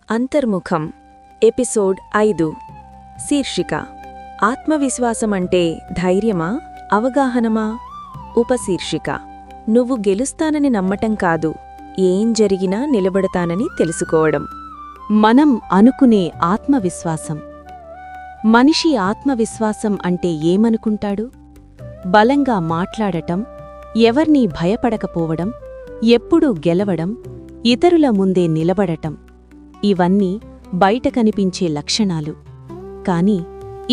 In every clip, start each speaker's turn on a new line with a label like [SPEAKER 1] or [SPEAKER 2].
[SPEAKER 1] అంతర్ముఖం ఎపిసోడ్ 5 శీర్షిక ఆత్మవిశ్వాసమంటే ధైర్యమా అవగాహనమా ఉపశీర్షిక నువ్వు గెలుస్తానని నమ్మటం కాదు ఏం జరిగినా నిలబడతానని తెలుసుకోవడం.
[SPEAKER 2] మనం అనుకునే ఆత్మవిశ్వాసం. మనిషి ఆత్మవిశ్వాసం అంటే ఏమనుకుంటాడు? బలంగా మాట్లాడటం, ఎవర్నీ భయపడకపోవడం, ఎప్పుడూ గెలవడం, ఇతరుల ముందే నిలబడటం. ఇవన్నీ బయట కనిపించే లక్షణాలు. కాని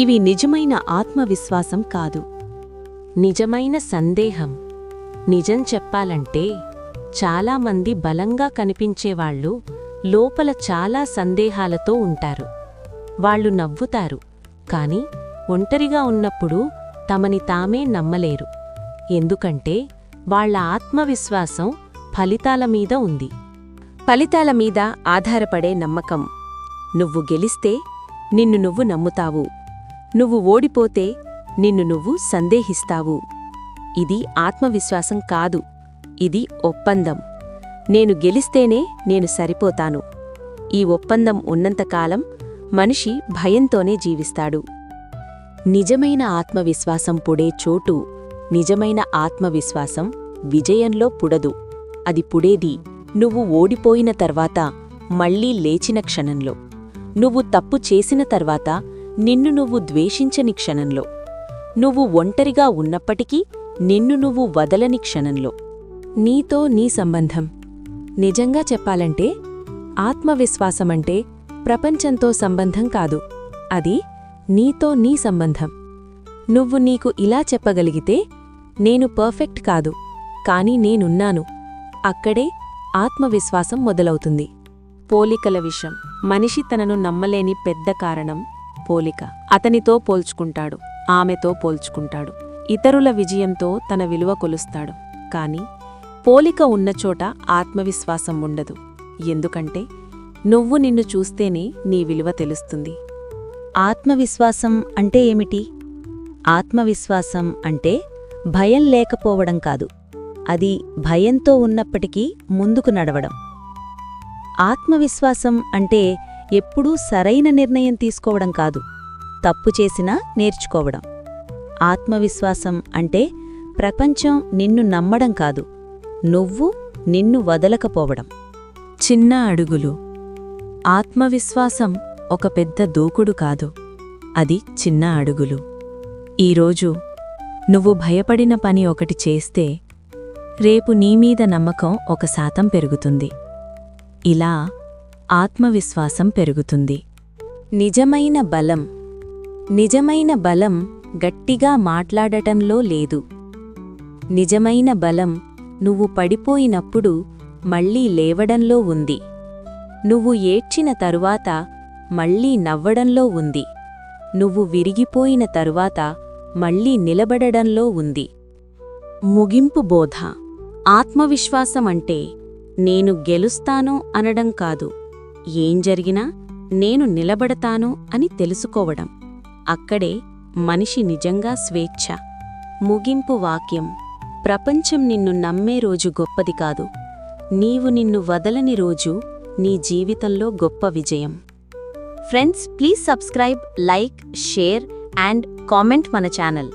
[SPEAKER 2] ఇవి నిజమైన ఆత్మవిశ్వాసం కాదు.
[SPEAKER 3] నిజమైన సందేహం. నిజం చెప్పాలంటే చాలామంది బలంగా కనిపించేవాళ్లు లోపల చాలా సందేహాలతో ఉంటారు. వాళ్ళు నవ్వుతారు, కాని ఒంటరిగా ఉన్నప్పుడు తమని తామే నమ్మలేరు. ఎందుకంటే వాళ్ల ఆత్మవిశ్వాసం ఫలితాల మీద ఉంది.
[SPEAKER 1] ఫలితాల మీద ఆధారపడే నమ్మకం. నువ్వు గెలిస్తే నిన్ను నువ్వు నమ్ముతావు, నువ్వు ఓడిపోతే నిన్ను నువ్వు సందేహిస్తావు. ఇది ఆత్మవిశ్వాసం కాదు, ఇది ఒప్పందం. నేను గెలిస్తేనే నేను సరిపోతాను. ఈ ఒప్పందం ఉన్నంతకాలం మనిషి భయంతోనే జీవిస్తాడు. నిజమైన ఆత్మవిశ్వాసం పుడే చోటు, నిజమైన ఆత్మవిశ్వాసం విజయంలో పుడదు. అది పుడేది నువ్వు ఓడిపోయిన తర్వాత మళ్లీ లేచిన క్షణంలో, నువ్వు తప్పు చేసిన తర్వాత నిన్ను నువ్వు ద్వేషించని క్షణంలో, నువ్వు ఒంటరిగా ఉన్నప్పటికీ నిన్ను నువ్వు వదలని క్షణంలో. నీతో నీ సంబంధం. నిజంగా చెప్పాలంటే ఆత్మవిశ్వాసమంటే ప్రపంచంతో సంబంధం కాదు, అది నీతో నీ సంబంధం. నువ్వు నీకు ఇలా చెప్పగలిగితే, నేను పర్ఫెక్ట్ కాదు, కాని నేనున్నాను, అక్కడే ఆత్మవిశ్వాసం మొదలవుతుంది. పోలికల విషయం. మనిషి తనను నమ్మలేని పెద్ద కారణం పోలిక. అతనితో పోల్చుకుంటాడు, ఆమెతో పోల్చుకుంటాడు, ఇతరుల విజయంతో తన విలువ కొలుస్తాడు. కాని పోలిక ఉన్నచోట ఆత్మవిశ్వాసం ఉండదు. ఎందుకంటే నువ్వు నిన్ను చూస్తేనే నీ విలువ తెలుస్తుంది.
[SPEAKER 2] ఆత్మవిశ్వాసం అంటే ఏమిటి? ఆత్మవిశ్వాసం అంటే భయం లేకపోవడం కాదు, అది భయంతో ఉన్నప్పటికీ ముందుకు నడవడం. ఆత్మవిశ్వాసం అంటే ఎప్పుడూ సరైన నిర్ణయం తీసుకోవడం కాదు, తప్పు చేసినా నేర్చుకోవడం. ఆత్మవిశ్వాసం అంటే ప్రపంచం నిన్ను నమ్మడం కాదు, నువ్వు నిన్ను వదలకపోవడం.
[SPEAKER 1] చిన్న అడుగులు. ఆత్మవిశ్వాసం ఒక పెద్ద దూకుడు కాదు, అది చిన్న అడుగులు. ఈరోజు నువ్వు భయపడిన పని ఒకటి చేస్తే రేపు నీమీద నమ్మకం 1% పెరుగుతుంది. ఇలా ఆత్మవిశ్వాసం పెరుగుతుంది. నిజమైన బలం. నిజమైన బలం గట్టిగా మాట్లాడటంలో లేదు. నిజమైన బలం నువ్వు పడిపోయినప్పుడు మళ్లీ లేవడంలో ఉంది. నువ్వు ఏడ్చిన తరువాత మళ్లీ నవ్వడంలో ఉంది. నువ్వు విరిగిపోయిన తరువాత మళ్లీ నిలబడడంలో ఉంది. ముగింపు బోధ. ఆత్మవిశ్వాసమంటే నేను గెలుస్తాను అనడం కాదు, ఏం జరిగినా నేను నిలబడతాను అని తెలుసుకోవడం. అక్కడే మనిషి నిజంగా స్వేచ్ఛ. ముగింపు వాక్యం. ప్రపంచం నిన్ను నమ్మే రోజు గొప్పది కాదు, నీవు నిన్ను వదలని రోజు నీ జీవితంలో గొప్ప విజయం. Friends, please subscribe, like, share and comment మన ఛానల్.